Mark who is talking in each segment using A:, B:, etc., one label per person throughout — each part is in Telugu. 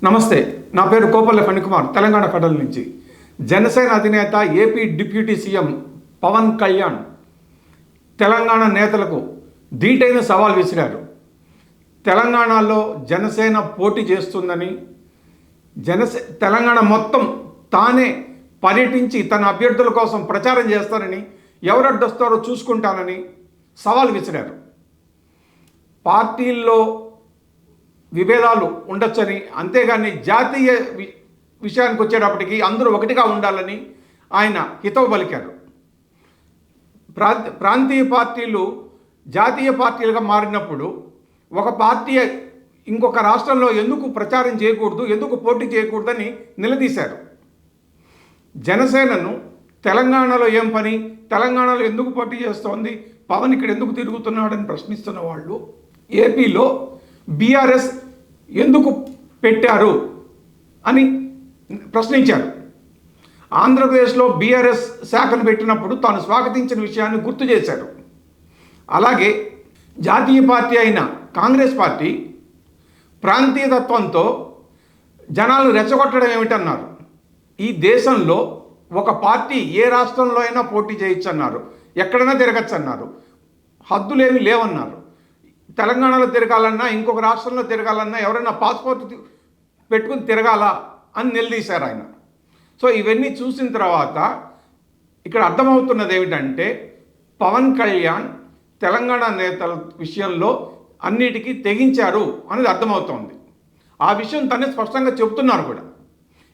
A: నమస్తే, నా పేరు కోపల్లె ఫణికుమార్, తెలంగాణ ఫెడరల్ నుంచి. జనసేన అధినేత AP deputy CM Pawan Kalyan Telangana నేతలకు ధీటైన సవాల్ విసిరారు. తెలంగాణలో జనసేన పోటీ చేస్తుందని, తెలంగాణ మొత్తం తానే పర్యటించి తన అభ్యర్థుల కోసం ప్రచారం చేస్తానని, ఎవరడ్డొస్తారో చూసుకుంటానని సవాల్ విసిరారు. పార్టీల్లో విభేదాలు ఉండొచ్చని, అంతేగాని జాతీయ విషయానికి వచ్చేటప్పటికి అందరూ ఒకటిగా ఉండాలని ఆయన హితవు పలికారు. ప్రాంతీయ పార్టీలు జాతీయ పార్టీలుగా మారినప్పుడు ఒక పార్టీ ఇంకొక రాష్ట్రంలో ఎందుకు ప్రచారం చేయకూడదు, ఎందుకు పోటీ చేయకూడదని నిలదీశారు. జనసేనను తెలంగాణలో ఏం పని, తెలంగాణలో ఎందుకు పోటీ చేస్తోంది, పవన్ ఇక్కడ ఎందుకు తిరుగుతున్నాడని ప్రశ్నిస్తున్న వాళ్ళు ఏపీలో బీఆర్ఎస్ ఎందుకు పెట్టారు అని ప్రశ్నించారు. ఆంధ్రప్రదేశ్లో బీఆర్ఎస్ శాఖను పెట్టినప్పుడు తాను స్వాగతించిన విషయాన్ని గుర్తు చేశారు. అలాగే జాతీయ పార్టీ అయిన కాంగ్రెస్ పార్టీ ప్రాంతీయతత్వంతో జనాలు రెచ్చగొట్టడం ఏమిటన్నారు. ఈ దేశంలో ఒక పార్టీ ఏ రాష్ట్రంలో అయినా పోటీ చేయొచ్చు అన్నారు, ఎక్కడైనా తిరగచ్చు అన్నారు, హద్దులేమి లేవన్నారు. తెలంగాణలో తిరగాలన్నా, ఇంకొక రాష్ట్రంలో తిరగాలన్నా ఎవరైనా పాస్పోర్ట్ పెట్టుకుని తిరగాల అని నిలదీశారు ఆయన. సో ఇవన్నీ చూసిన తర్వాత ఇక్కడ అర్థమవుతున్నది ఏమిటంటే, పవన్ కళ్యాణ్ తెలంగాణ నేతల విషయంలో అన్నిటికీ తెగించారు అనేది అర్థమవుతోంది. ఆ విషయం తనే స్పష్టంగా చెబుతున్నారు కూడా.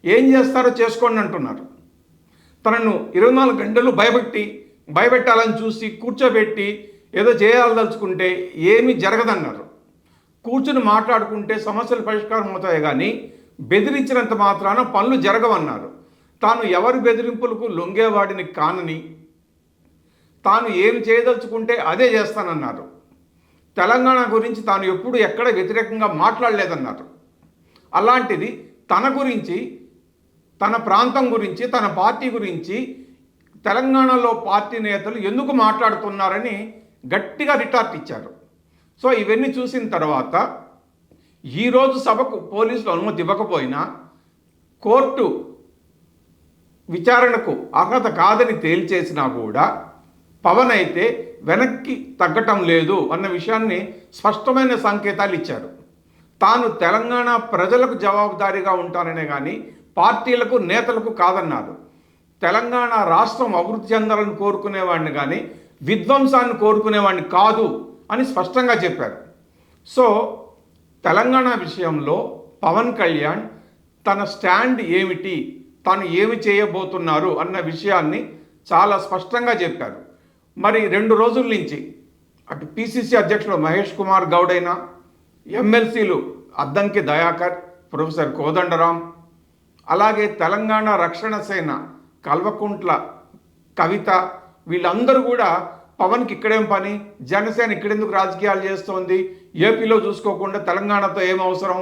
A: ఏం చేస్తారో చేసుకోండి అంటున్నారు. తనను 24 గంటలు భయపెట్టాలని చూసి కూర్చోబెట్టి ఏదో చేయాలదలుచుకుంటే ఏమీ జరగదన్నారు. కూర్చుని మాట్లాడుకుంటే సమస్యలు పరిష్కారం అవుతాయి, కానీ బెదిరించినంత మాత్రాన పనులు జరగవన్నారు. తాను ఎవరి బెదిరింపులకు లొంగేవాడిని కానని, తాను ఏమి చేయదలుచుకుంటే అదే చేస్తానన్నారు. తెలంగాణ గురించి తాను ఎప్పుడు ఎక్కడ వ్యతిరేకంగా మాట్లాడలేదన్నారు. అలాంటిది తన గురించి, తన ప్రాంతం గురించి, తన పార్టీ గురించి తెలంగాణలో పార్టీ నేతలు ఎందుకు మాట్లాడుతున్నారని గట్టిగా రిటార్ట్ ఇచ్చారు. సో ఇవన్నీ చూసిన తర్వాత ఈరోజు సభకు పోలీసులు అనుమతి ఇవ్వకపోయినా, కోర్టు విచారణకు అర్హత కాదని తేల్చేసినా కూడా పవన్ అయితే వెనక్కి తగ్గటం లేదు అన్న విషయాన్ని స్పష్టమైన సంకేతాలు ఇచ్చారు. తాను తెలంగాణ ప్రజలకు జవాబుదారీగా ఉంటాననే కానీ పార్టీలకు నేతలకు కాదన్నారు. తెలంగాణ రాష్ట్రం అభివృద్ధి చెందాలని కోరుకునేవాడిని కానీ విధ్వంసాన్ని కోరుకునేవాడిని కాదు అని స్పష్టంగా చెప్పారు. సో తెలంగాణ విషయంలో పవన్ కళ్యాణ్ తన స్టాండ్ ఏమిటి, తాను ఏమి చేయబోతున్నారు అన్న విషయాన్ని చాలా స్పష్టంగా చెప్పారు. మరి 2 రోజుల నుంచి అటు పిసిసి అధ్యక్షుడు మహేష్ కుమార్ గౌడ్ అయినా, ఎమ్మెల్సీలు అద్దంకి దయాకర్, ప్రొఫెసర్ కోదండరాం, అలాగే తెలంగాణ రక్షణ సేన కల్వకుంట్ల కవిత, వీళ్ళందరూ కూడా పవన్కి ఇక్కడేం పని, జనసేన ఇక్కడెందుకు రాజకీయాలు చేస్తోంది, ఏపీలో చూసుకోకుండా తెలంగాణతో ఏం అవసరం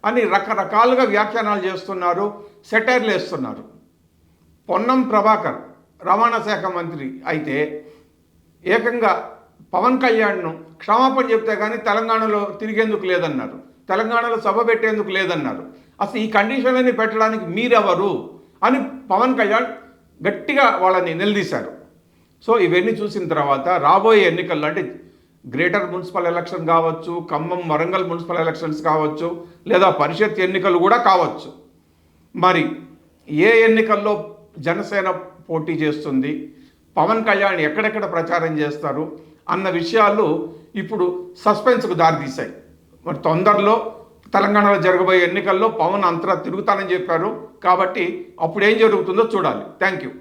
A: అని రకరకాలుగా వ్యాఖ్యానాలు చేస్తున్నారు, సెటైర్లు వేస్తున్నారు. పొన్నం ప్రభాకర్ రవాణా శాఖ మంత్రి అయితే ఏకంగా పవన్ కళ్యాణ్ను క్షమాపణ చెప్తే కానీ తెలంగాణలో తిరిగేందుకు లేదన్నారు, తెలంగాణలో సభ పెట్టేందుకు లేదన్నారు. అసలు ఈ కండిషన్లని పెట్టడానికి మీరెవరు అని పవన్ కళ్యాణ్ గట్టిగా వాళ్ళని నిలదీశారు. సో ఇవన్నీ చూసిన తర్వాత రాబోయే ఎన్నికల్లో, అంటే గ్రేటర్ మున్సిపల్ ఎలక్షన్ కావచ్చు, ఖమ్మం వరంగల్ మున్సిపల్ ఎలక్షన్స్ కావచ్చు, లేదా పరిషత్ ఎన్నికలు కూడా కావచ్చు, మరి ఏ ఎన్నికల్లో జనసేన పోటీ చేస్తుంది, పవన్ కళ్యాణ్ ఎక్కడెక్కడ ప్రచారం చేస్తారు అన్న విషయాలు ఇప్పుడు సస్పెన్స్కు దారితీశాయి. మరి తొందరలో తెలంగాణలో జరగబోయే ఎన్నికల్లో పవన్ అంతటా తిరుగుతానని చెప్పారు. కాబట్టి అప్పుడు ఏం జరుగుతుందో చూడాలి. Thank you.